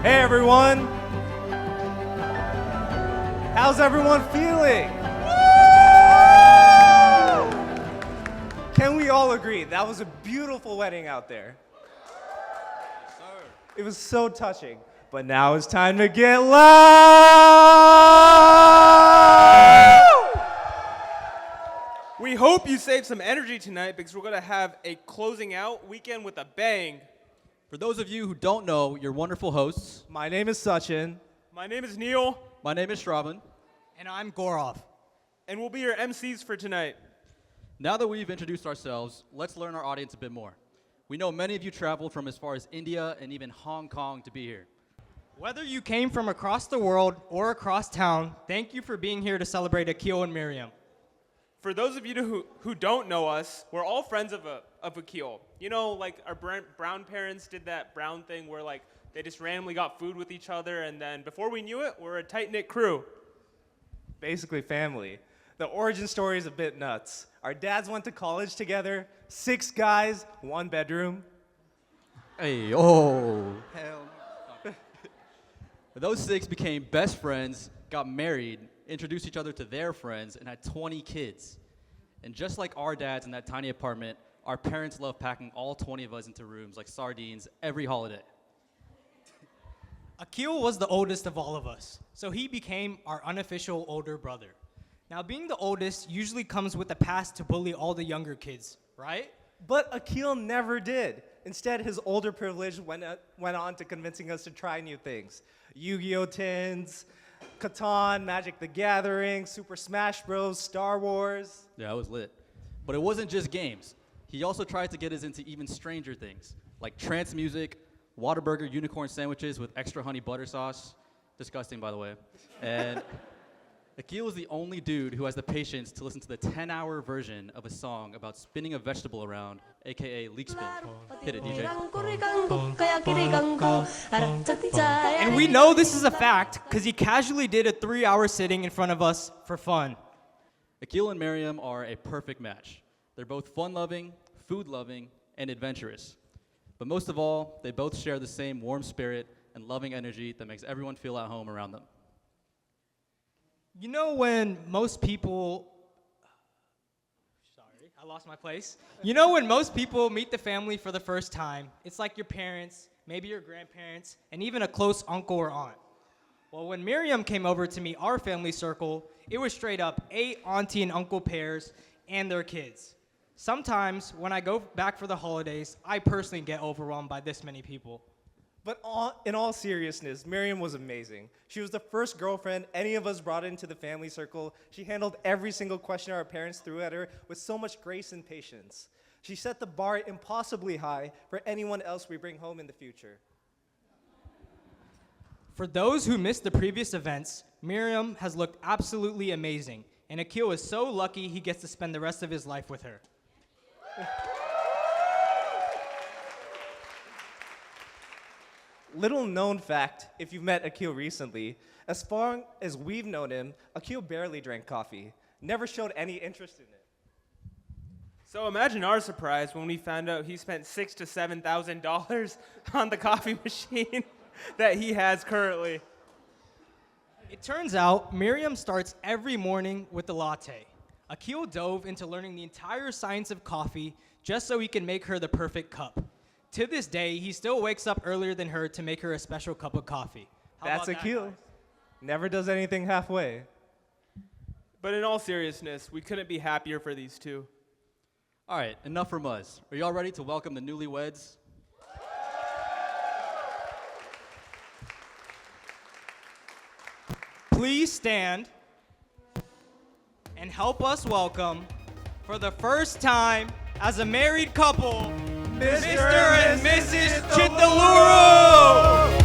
Hey everyone! How's everyone feeling? Can we all agree that was a beautiful wedding out there? Yes, sir. It was so touching. But now it's time to get loud! We hope you saved some energy tonight because we're going to have a closing out weekend with a bang. For those of you who don't know, your wonderful hosts. My name is Sachin. My name is Neil, My name is Shravan. And I'm Gorov. and we'll be your MCs for tonight. Now that we've introduced ourselves, let's learn our audience a bit more. We know many of you traveled from as far as India and even Hong Kong to be here. Whether you came from across the world or across town, thank you for being here to celebrate Akil and Miriam. For those of you who don't know us, we're all friends of Akil. You know, like our Brown parents did that Brown thing where like they just randomly got food with each other, and then before we knew it, we're a tight-knit crew. Basically family. The origin story is a bit nuts. Our dads went to college together, 6 guys, 1 bedroom. Hey, oh. Hell no. Those 6 became best friends, got married, introduced each other to their friends, and had 20 kids. And just like our dads in that tiny apartment, our parents love packing all 20 of us into rooms like sardines every holiday. Akil was the oldest of all of us, so he became our unofficial older brother. Now, being the oldest usually comes with a pass to bully all the younger kids, right? But Akil never did. Instead, his older privilege went on to convincing us to try new things. Yu-Gi-Oh! Tins, Catan, Magic the Gathering, Super Smash Bros., Star Wars. Yeah, it was lit. But it wasn't just games. He also tried to get us into even stranger things, like trance music, Whataburger unicorn sandwiches with extra honey butter sauce. Disgusting, by the way. And Akil is the only dude who has the patience to listen to the 10-hour version of a song about spinning a vegetable around, aka leek spin. Hit it, DJ. And we know this is a fact because he casually did a 3-hour sitting in front of us for fun. Akil and Miriam are a perfect match. They're both fun-loving, food-loving, and adventurous. But most of all, they both share the same warm spirit and loving energy that makes everyone feel at home around them. You know when most people... Sorry, I lost my place. You know when most people meet the family for the first time, it's like your parents, maybe your grandparents, and even a close uncle or aunt. Well, when Miriam came over to meet our family circle, it was straight up 8 auntie and uncle pairs and their kids. Sometimes, when I go back for the holidays, I personally get overwhelmed by this many people. But in all seriousness, Miriam was amazing. She was the first girlfriend any of us brought into the family circle. She handled every single question our parents threw at her with so much grace and patience. She set the bar impossibly high for anyone else we bring home in the future. For those who missed the previous events, Miriam has looked absolutely amazing, and Akil is so lucky he gets to spend the rest of his life with her. Little known fact, if you've met Akil recently, as far as we've known him, Akil barely drank coffee, never showed any interest in it. So imagine our surprise when we found out he spent $6,000 to $7,000 on the coffee machine that he has currently. It turns out Miriam starts every morning with a latte. Akil dove into learning the entire science of coffee just so he can make her the perfect cup. To this day, he still wakes up earlier than her to make her a special cup of coffee. How That's about that, Akil. guys? Never does anything halfway. But in all seriousness, we couldn't be happier for these two. All right, enough from us. Are y'all ready to welcome the newlyweds? Please stand and help us welcome, for the first time as a married couple, Mr. and Mrs. Chittaluru!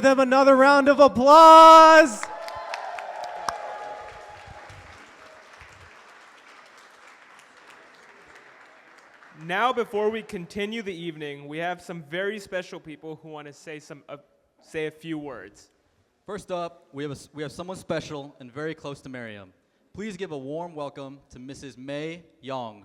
them another round of applause. Now, before we continue the evening, we have some very special people who want to say a few words. First up, we have someone special and very close to Miriam. Please give a warm welcome to Mrs. May Yong.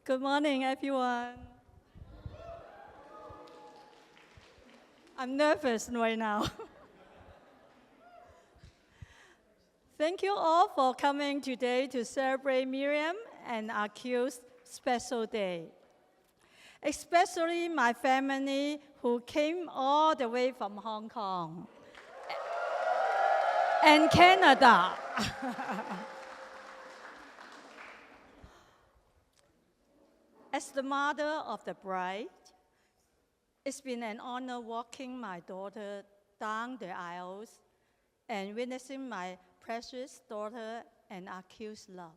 Good morning, everyone. I'm nervous right now. Thank you all for coming today to celebrate Miriam and Akil's special day. Especially my family who came all the way from Hong Kong and Canada. As the mother of the bride, it's been an honor walking my daughter down the aisles and witnessing my precious daughter and Akil's love.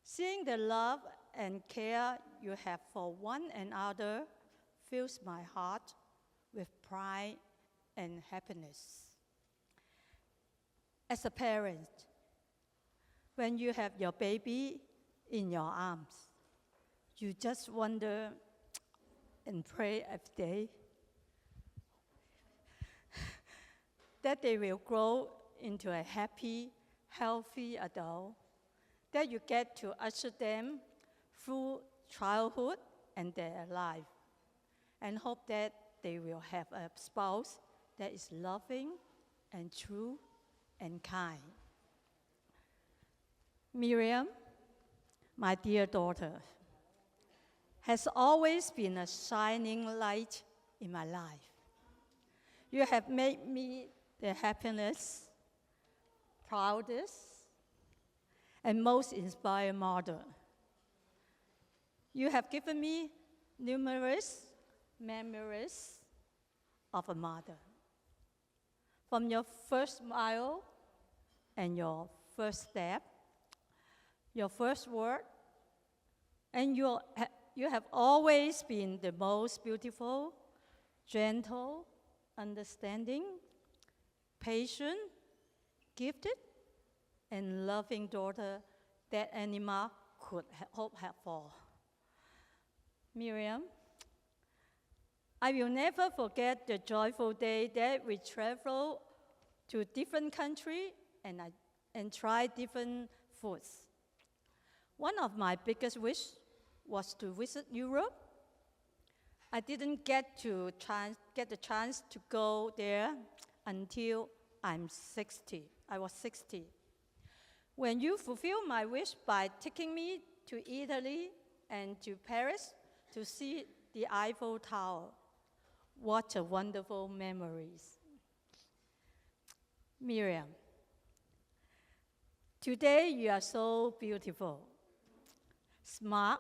Seeing the love and care you have for one another fills my heart with pride and happiness. As a parent, when you have your baby in your arms, you just wonder and pray every day that they will grow into a happy, healthy adult, that you get to usher them through childhood and their life, and hope that they will have a spouse that is loving and true and kind. Miriam, my dear daughter, has always been a shining light in my life. You have made me the happiest, proudest, and most inspired mother. You have given me numerous memories of a mother. From your first smile and your first step, your first word, and you have always been the most beautiful, gentle, understanding, patient, gifted, and loving daughter that any mom could hope for. Miriam, I will never forget the joyful day that we traveled to different countries and tried different foods. One of my biggest wishes was to visit Europe. I didn't get the chance to go there until I was 60. When you fulfilled my wish by taking me to Italy and to Paris to see the Eiffel Tower, what a wonderful memories. Miriam, today you are so beautiful, smart,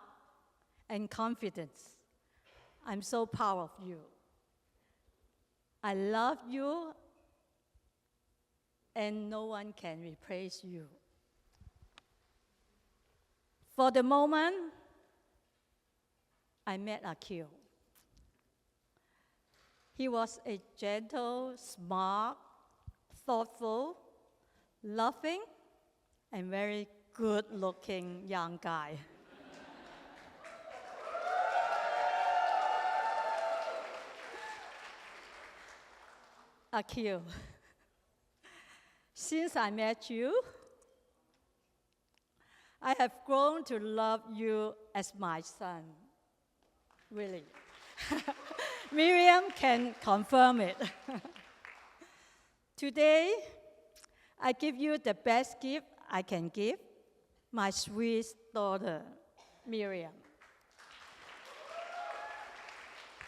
and confident. I'm so proud of you. I love you, and no one can replace you. For the moment I met Akil, he was a gentle, smart, thoughtful, loving, and very good-looking young guy. Akil, since I met you, I have grown to love you as my son. Really. Miriam can confirm it. Today, I give you the best gift I can give, my sweet daughter, Miriam.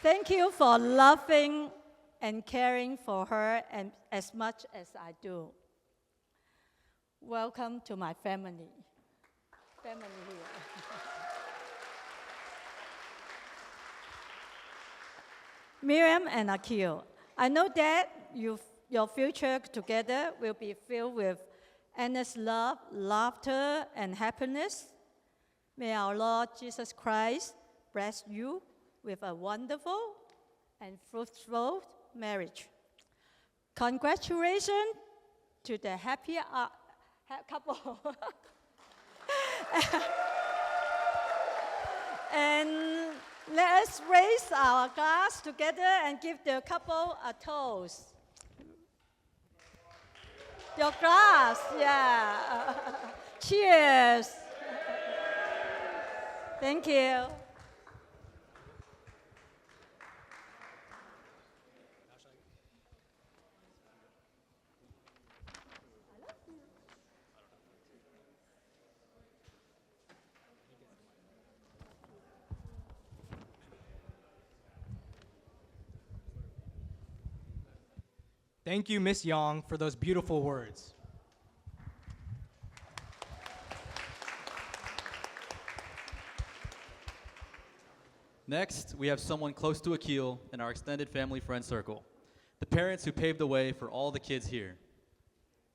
Thank you for loving and caring for her and as much as I do. Welcome to my family. Family here. Miriam and Akil, I know that your future together will be filled with endless love, laughter, and happiness. May our Lord Jesus Christ bless you with a wonderful and fruitful marriage. Congratulations to the happy couple. And let us raise our glass together and give the couple a toast. Your glass, yeah. Cheers. Thank you. Thank you, Miss Young, for those beautiful words. Next, we have someone close to Akil in our extended family friend circle. The parents who paved the way for all the kids here.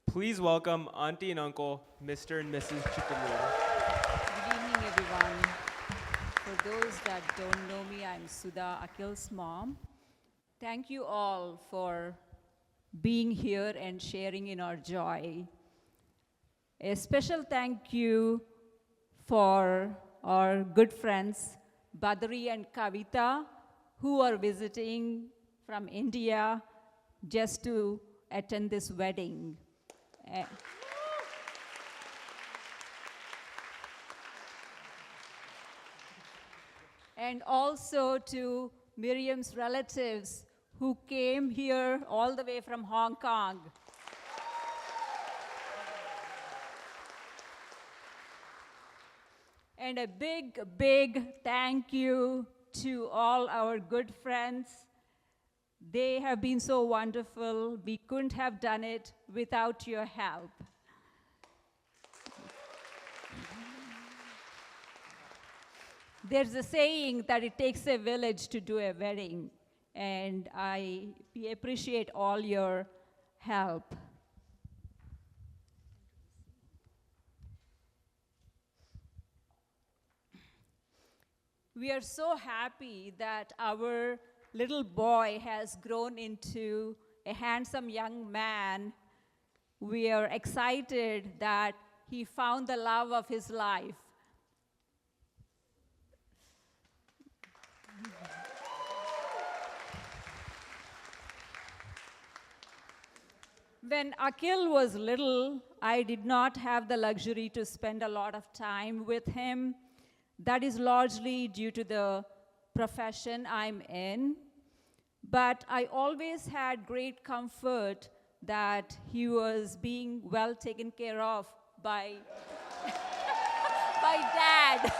Please welcome Auntie and Uncle, Mr. and Mrs. Chikamu. Good evening, everyone. For those that don't know me, I'm Sudha, Akil's mom. Thank you all for being here and sharing in our joy. A special thank you for our good friends, Badri and Kavita, who are visiting from India just to attend this wedding. And also to Miriam's relatives who came here all the way from Hong Kong. And a big, big thank you to all our good friends. They have been so wonderful. We couldn't have done it without your help. There's a saying that it takes a village to do a wedding, and we appreciate all your help. We are so happy that our little boy has grown into a handsome young man. We are excited that he found the love of his life. When Akil was little, I did not have the luxury to spend a lot of time with him. That is largely due to the profession I'm in. But I always had great comfort that he was being well taken care of by, by Dad.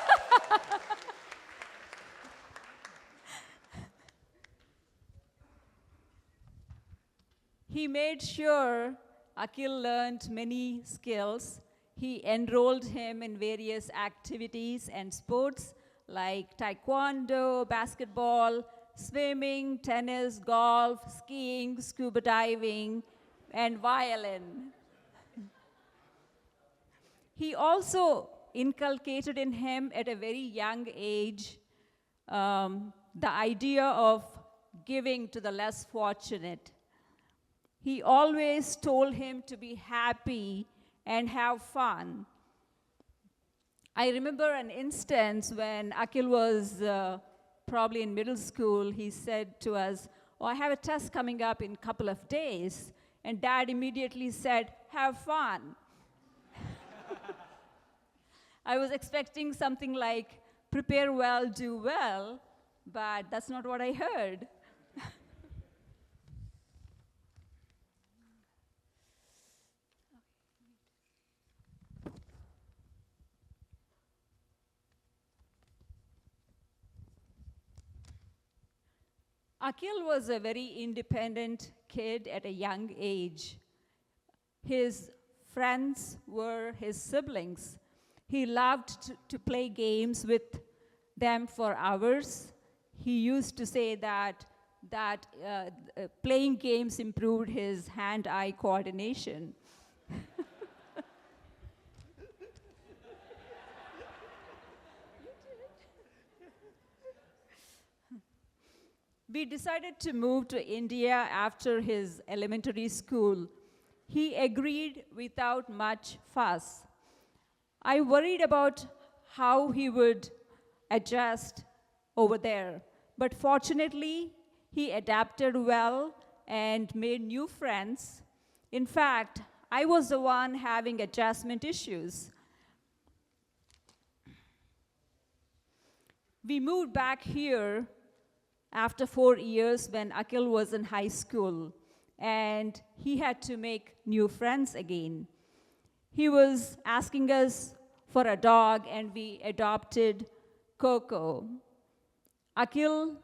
He made sure Akil learned many skills. He enrolled him in various activities and sports like taekwondo, basketball, swimming, tennis, golf, skiing, scuba diving, and violin. He also inculcated in him at a very young age the idea of giving to the less fortunate. He always told him to be happy and have fun. I remember an instance when Akil was probably in middle school. He said to us, "Oh, I have a test coming up in a couple of days." And Dad immediately said, "Have fun." I was expecting something like, "Prepare well, do well," but that's not what I heard. Akil was a very independent kid at a young age. His friends were his siblings. He loved to play games with them for hours. He used to say that playing games improved his hand-eye coordination. We decided to move to India after his elementary school. He agreed without much fuss. I worried about how he would adjust over there, but fortunately, he adapted well and made new friends. In fact, I was the one having adjustment issues. We moved back here after 4 years when Akhil was in high school, and he had to make new friends again. He was asking us for a dog, and we adopted Coco. Akhil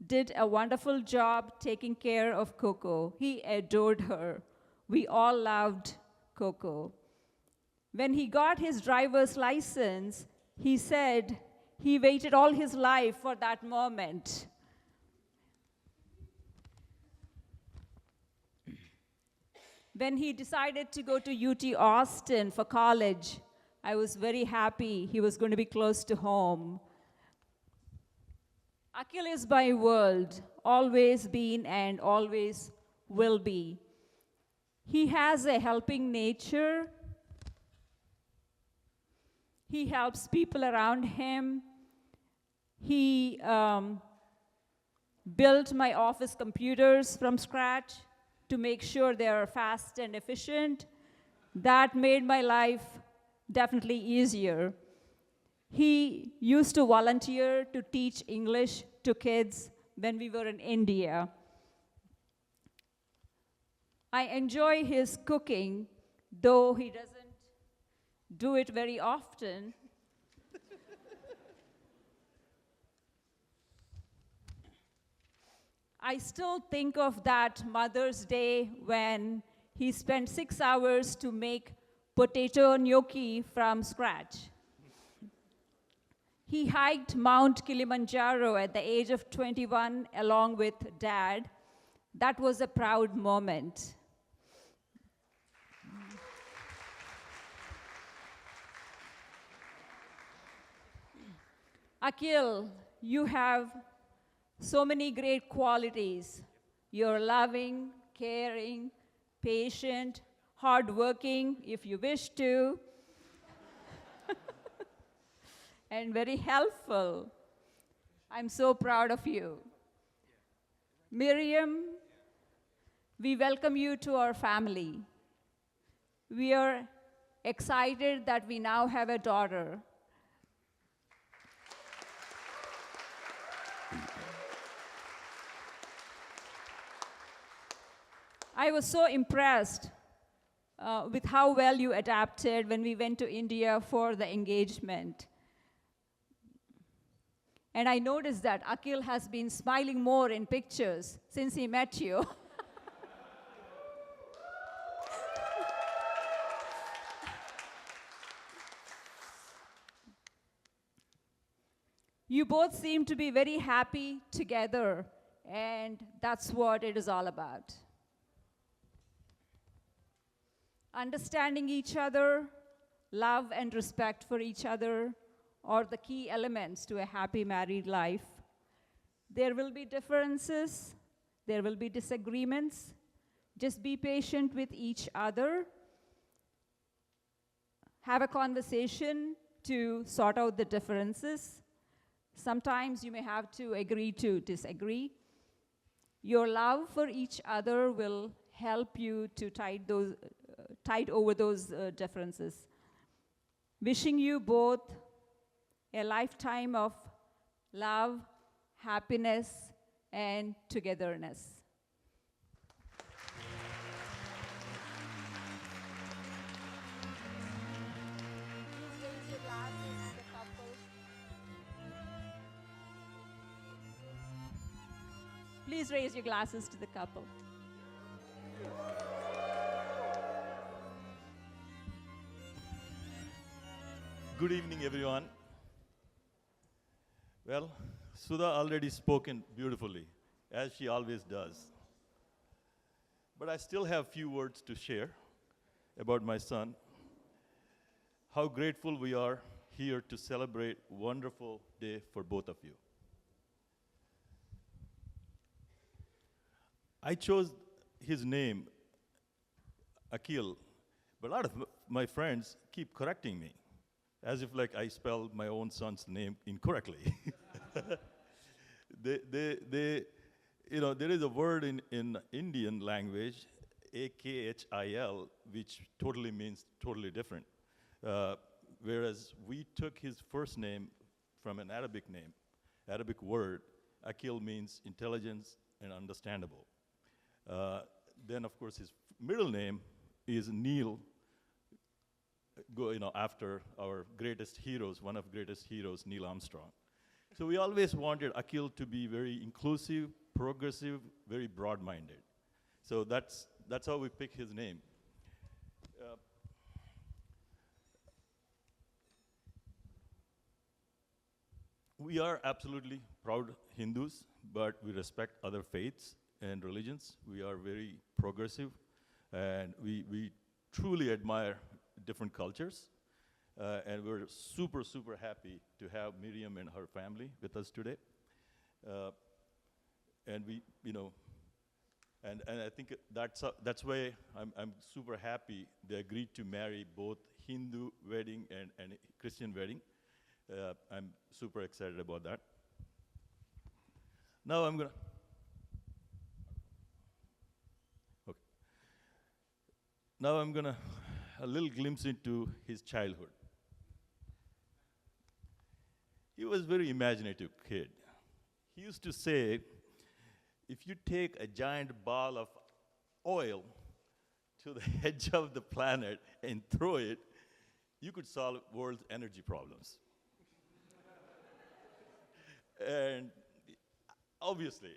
did a wonderful job taking care of Coco. He adored her. We all loved Coco. When he got his driver's license, he said he waited all his life for that moment. When he decided to go to UT Austin for college, I was very happy he was going to be close to home. Akhil is my world, always been and always will be. He has a helping nature. He helps people around him. He built my office computers from scratch to make sure they are fast and efficient. That made my life definitely easier. He used to volunteer to teach English to kids when we were in India. I enjoy his cooking, though he doesn't do it very often. I still think of that Mother's Day when he spent 6 hours to make potato gnocchi from scratch. He hiked Mount Kilimanjaro at the age of 21 along with Dad. That was a proud moment. Akhil, you have so many great qualities. You're loving, caring, patient, hardworking, if you wish to, and very helpful. I'm so proud of you. Miriam, we welcome you to our family. We are excited that we now have a daughter. I was so impressed with how well you adapted when we went to India for the engagement. And I noticed that Akhil has been smiling more in pictures since he met you. You both seem to be very happy together, and that's what it is all about. Understanding each other, love and respect for each other are the key elements to a happy married life. There will be differences, there will be disagreements. Just be patient with each other. Have a conversation to sort out the differences. Sometimes you may have to agree to disagree. Your love for each other will help you to tide over those differences. Wishing you both a lifetime of love, happiness, and togetherness. Please raise your glasses to the couple. Good evening, everyone. Well, Sudha already spoken beautifully, as she always does. But I still have few words to share about my son. How grateful we are here to celebrate a wonderful day for both of you. I chose his name, Akil, but a lot of my friends keep correcting me, as if like I spelled my own son's name incorrectly. They, there is a word in Indian language, Akhil, which totally means totally different. Whereas we took his first name from an Arabic word. Akil means intelligence and understandable. Then, of course, his middle name is Neil, after our greatest heroes, one of greatest heroes, Neil Armstrong. So we always wanted Akil to be very inclusive, progressive, very broad-minded. So that's how we pick his name. We are absolutely proud Hindus, but we respect other faiths and religions. We are very progressive, and we truly admire different cultures. And we're super, super happy to have Miriam and her family with us today. And we, and I think that's why I'm super happy they agreed to marry both Hindu wedding and Christian wedding. I'm super excited about that. Now I'm gonna. Okay. Now I'm gonna a little glimpse into his childhood. He was a very imaginative kid. He used to say, if you take a giant ball of oil to the edge of the planet and throw it, you could solve world's energy problems. And obviously,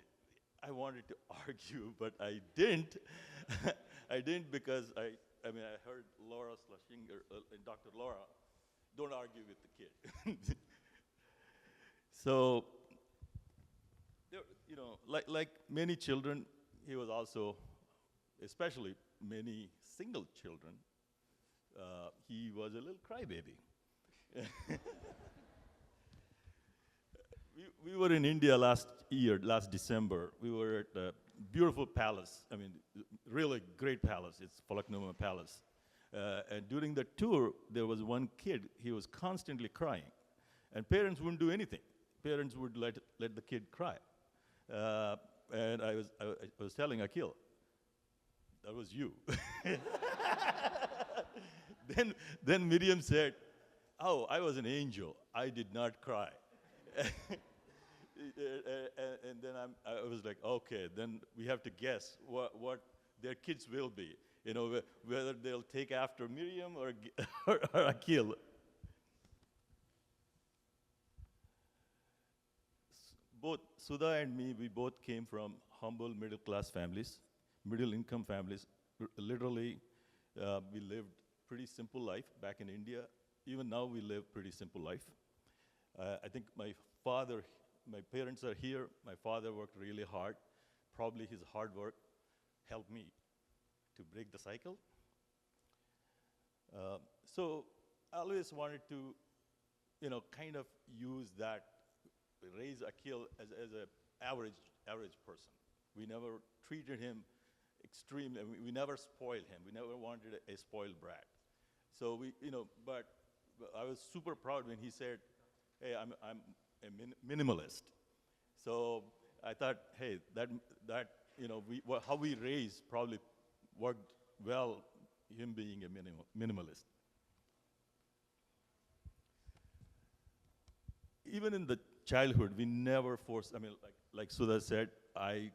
I wanted to argue, but I didn't. I didn't because I heard Laura Schlesinger and Dr. Laura, don't argue with the kid. So, like many children, he was also, especially many single children, he was a little crybaby. We were in India last December. We were at a beautiful palace. I mean, really great palace. It's Falaknuma Palace. And during the tour, there was one kid. He was constantly crying. And parents wouldn't do anything. Parents would let the kid cry. And I was telling Akil, that was you. Then Miriam said, oh, I was an angel. I did not cry. And then I was like, okay, then we have to guess what their kids will be. Whether they'll take after Miriam or Akil. Both Sudha and me, we both came from humble middle-class families, middle-income families. Literally, we lived pretty simple life back in India. Even now, we live pretty simple life. I think my parents are here. My father worked really hard. Probably his hard work helped me to break the cycle. So I always wanted to, kind of use that, raise Akil as an average person. We never treated him extremely. We never spoiled him. We never wanted a spoiled brat. So but I was super proud when he said, hey, I'm a minimalist. So I thought, hey, that how we raised probably worked well, him being a minimalist. Even in the childhood, we never forced, like Sudha said, I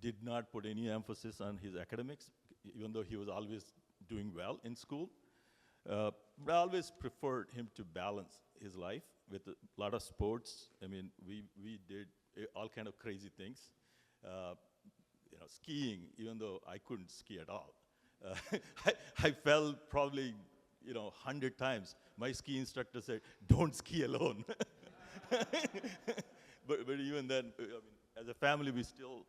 did not put any emphasis on his academics, even though he was always doing well in school. But I always preferred him to balance his life with a lot of sports. We did all kind of crazy things. Skiing, even though I couldn't ski at all. I fell probably 100 times. My ski instructor said, don't ski alone. but even then, as a family, we still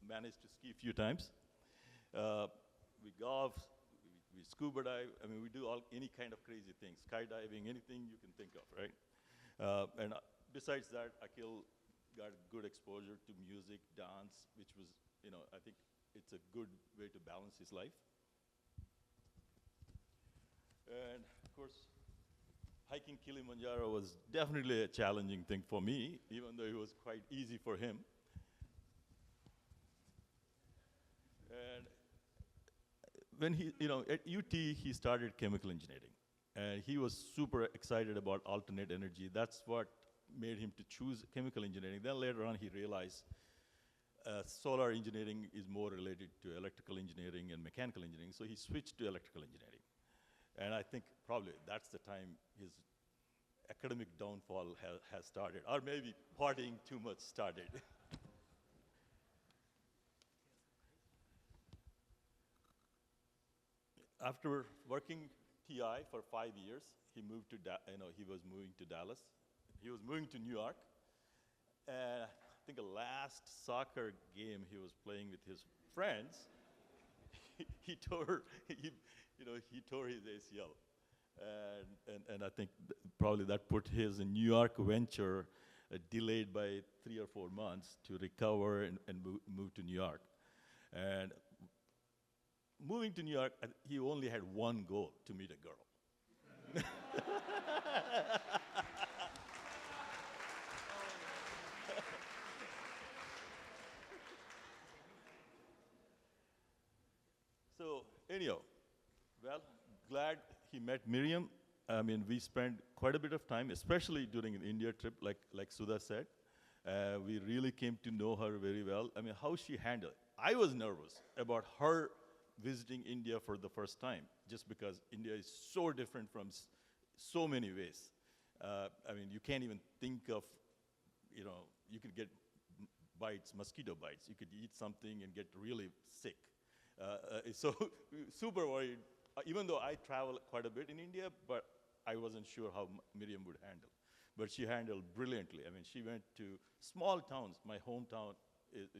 managed to ski a few times. We golf, we scuba dive. We do any kind of crazy things, skydiving, anything you can think of, right? And besides that, Akil got good exposure to music, dance, which was I think it's a good way to balance his life. And of course, hiking Kilimanjaro was definitely a challenging thing for me, even though it was quite easy for him. And when at UT, he started chemical engineering. And he was super excited about alternate energy. That's what made him to choose chemical engineering. Then later on, he realized solar engineering is more related to electrical engineering and mechanical engineering, so he switched to electrical engineering. And I think probably that's the time his academic downfall has started, or maybe partying too much started. After working TI for 5 years, he moved to he was moving to Dallas. He was moving to New York. I think the last soccer game he was playing with his friends, he tore his ACL, and I think probably that put his New York venture delayed by 3 or 4 months to recover and move to New York. And moving to New York, he only had one goal: to meet a girl. So anyhow, well, glad he met Miriam. I mean, we spent quite a bit of time, especially during an India trip, like Sudha said. We really came to know her very well. I mean, how she handled it. I was nervous about her visiting India for the first time, just because India is so different from so many ways. I mean, you can't even think of, you could get bites, mosquito bites. You could eat something and get really sick. So super worried, even though I travel quite a bit in India, but I wasn't sure how Miriam would handle. But she handled brilliantly. I mean, she went to small towns. My hometown is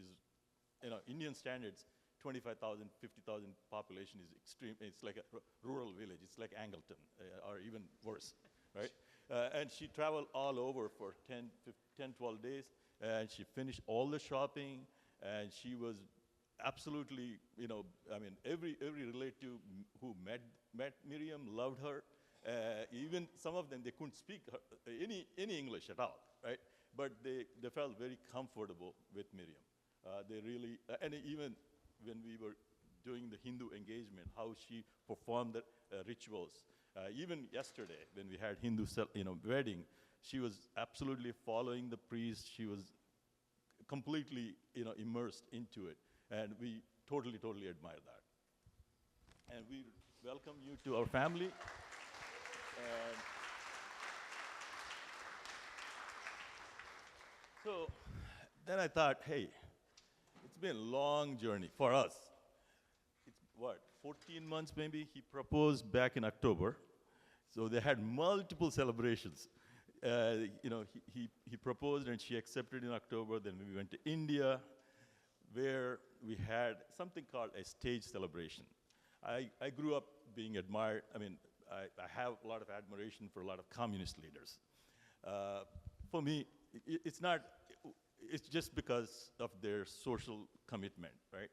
Indian standards, 25,000, 50,000 population is extreme. It's like a rural village. It's like Angleton, or even worse, right? And she traveled all over for 10, 12 days, and she finished all the shopping, and she was absolutely, I mean, every relative who met Miriam loved her. Even some of them, they couldn't speak any English at all, right? But they felt very comfortable with Miriam. They really, and even when we were doing the Hindu engagement, how she performed the rituals. Even yesterday, when we had Hindu wedding, she was absolutely following the priest. She was completely immersed into it. And we totally admire that. And we welcome you to our family. And so then I thought, hey, it's been a long journey for us. It's what, 14 months maybe? He proposed back in October. So they had multiple celebrations. He proposed and she accepted in October. Then we went to India, where we had something called a stage celebration. I grew up being admired. I mean, I have a lot of admiration for a lot of communist leaders. For me, it's just because of their social commitment, right?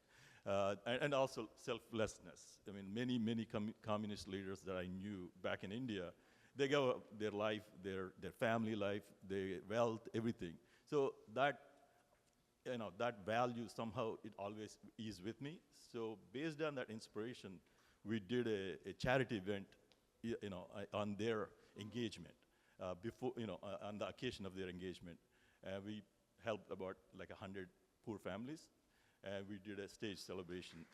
And also selflessness. I mean, many communist leaders that I knew back in India, they gave up their life, their family life, their wealth, everything. So that value somehow, it always is with me. So based on that inspiration, we did a charity event, on their engagement, on the occasion of their engagement. We helped about like 100 poor families, and we did a stage celebration.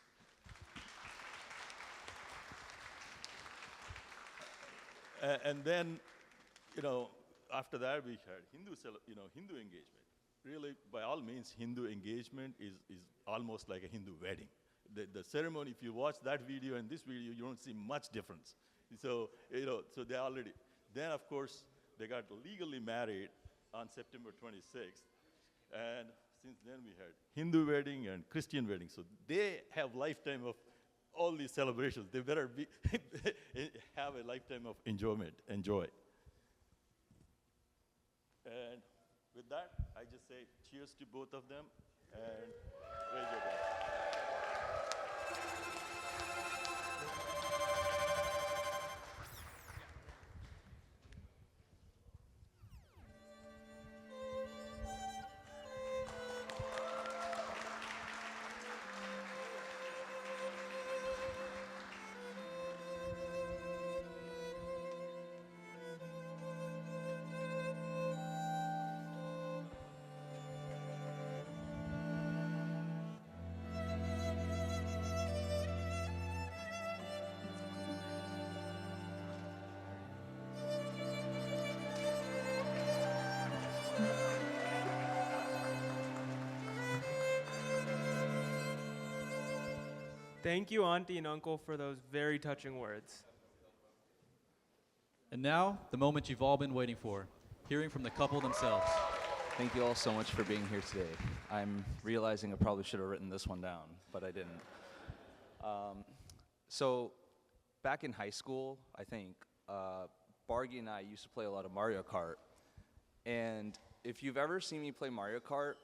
And then, after that, we had Hindu engagement. Really, by all means, Hindu engagement is almost like a Hindu wedding. The ceremony, if you watch that video and this video, you don't see much difference. So, so they already, then of course, they got legally married on September 26th. And since then we had Hindu wedding and Christian wedding. So they have lifetime of all these celebrations. They better have a lifetime of enjoy. And with that, I just say cheers to both of them. And raise your glass. Thank you, Auntie and Uncle, for those very touching words. And now, the moment you've all been waiting for, hearing from the couple themselves. Thank you all so much for being here today. I'm realizing I probably should have written this one down, but I didn't. So, back in high school, I think, Bargy and I used to play a lot of Mario Kart. And if you've ever seen me play Mario Kart,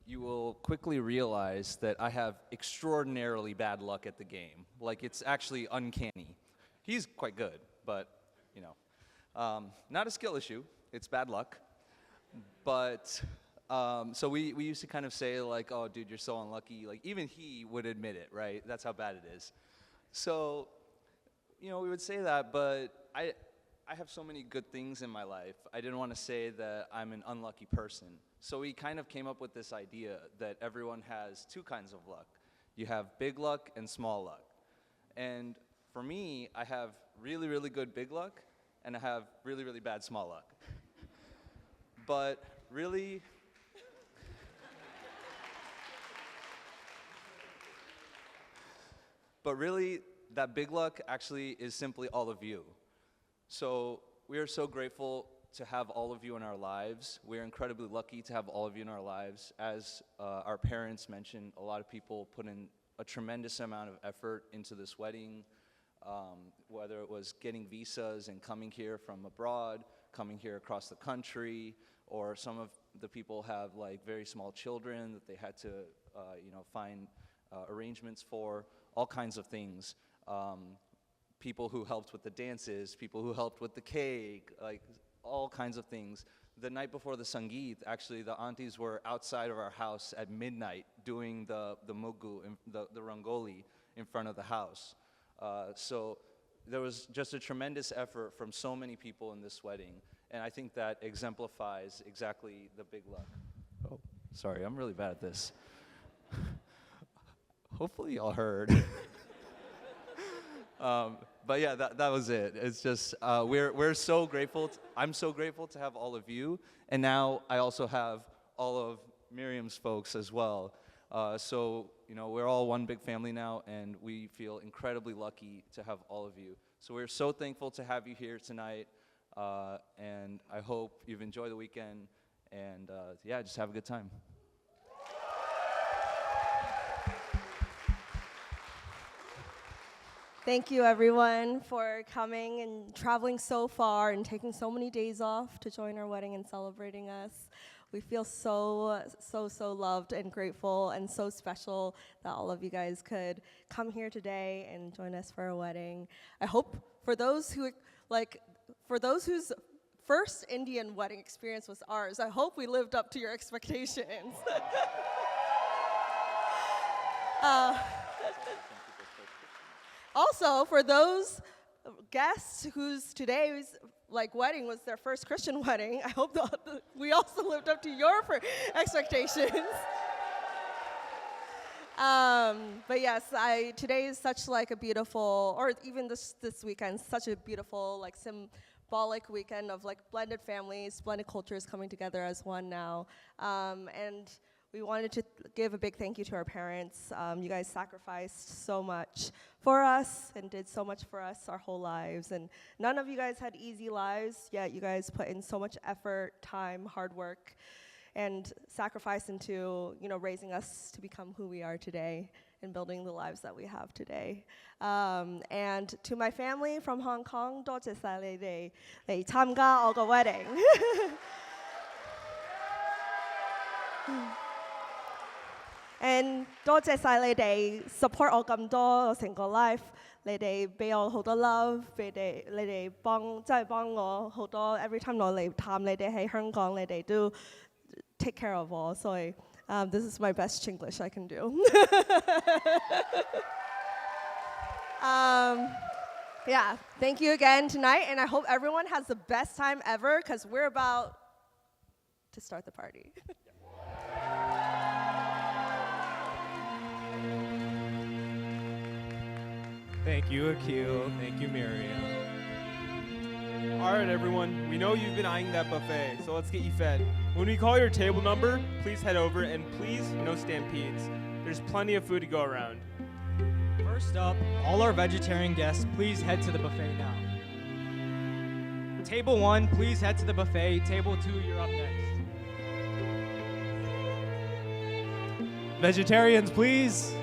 you will quickly realize that I have extraordinarily bad luck at the game. Like, it's actually uncanny. He's quite good, but, you know, not a skill issue. It's bad luck. But, so we used to kind of say, like, oh, dude, you're so unlucky. Like, even he would admit it, right? That's how bad it is. So, you know, we would say that, but I have so many good things in my life. I didn't want to say that I'm an unlucky person. So we kind of came up with this idea that everyone has two kinds of luck. You have big luck and small luck. And for me, I have really, really good big luck, and I have really, really bad small luck. But really, that big luck actually is simply all of you. So we are so grateful to have all of you in our lives. We are incredibly lucky to have all of you in our lives. As our parents mentioned, a lot of people put in a tremendous amount of effort into this wedding, whether it was getting visas and coming here from abroad, coming here across the country, or some of the people have like very small children that they had to find arrangements for, all kinds of things. People who helped with the dances, people who helped with the cake, like all kinds of things. The night before the Sangeet, actually the aunties were outside of our house at midnight doing the mogu, the rangoli in front of the house. So there was just a tremendous effort from so many people in this wedding, and I think that exemplifies exactly the big luck. Oh, sorry, I'm really bad at this. Hopefully y'all heard. But yeah, that was it. It's just, we're so grateful. I'm so grateful to have all of you. And now I also have all of Miriam's folks as well. So, you know, we're all one big family now, and we feel incredibly lucky to have all of you. So we're so thankful to have you here tonight. And I hope you've enjoyed the weekend. And yeah, just have a good time. Thank you, everyone, for coming and traveling so far and taking so many days off to join our wedding and celebrating us. We feel so loved and grateful and so special that all of you guys could come here today and join us for our wedding. I hope for those whose first Indian wedding experience was ours, I hope we lived up to your expectations. Also, for those guests whose today's wedding was their first Christian wedding, I hope we also lived up to your expectations. But yes, today is such a beautiful, or even this weekend, such a beautiful symbolic weekend of blended families, blended cultures coming together as one now. And we wanted to give a big thank you to our parents. You guys sacrificed so much for us and did so much for us our whole lives. And none of you guys had easy lives, yet you guys put in so much effort, time, hard work, and sacrifice into raising us to become who we are today and building the lives that we have today. And to my family from Hong Kong, 多謝晒你哋嚟參加我個 wedding. And 多謝晒你哋 support 我咁多成個 life，你哋俾我好多 love，你哋幫我好多 every time 我嚟探你哋喺香港，你哋都 take care of 我，所以 this is my best Chinglish I can do. Yeah, thank you again tonight, and I hope everyone has the best time ever because we're about to start the party. Thank you, Akil. Thank you, Miriam. All right, everyone. We know you've been eyeing that buffet, so let's get you fed. When we call your table number, please head over, and please, no stampedes. There's plenty of food to go around. First up, all our vegetarian guests, please head to the buffet now. Table 1, please head to the buffet. Table 2, you're up next. Vegetarians, please.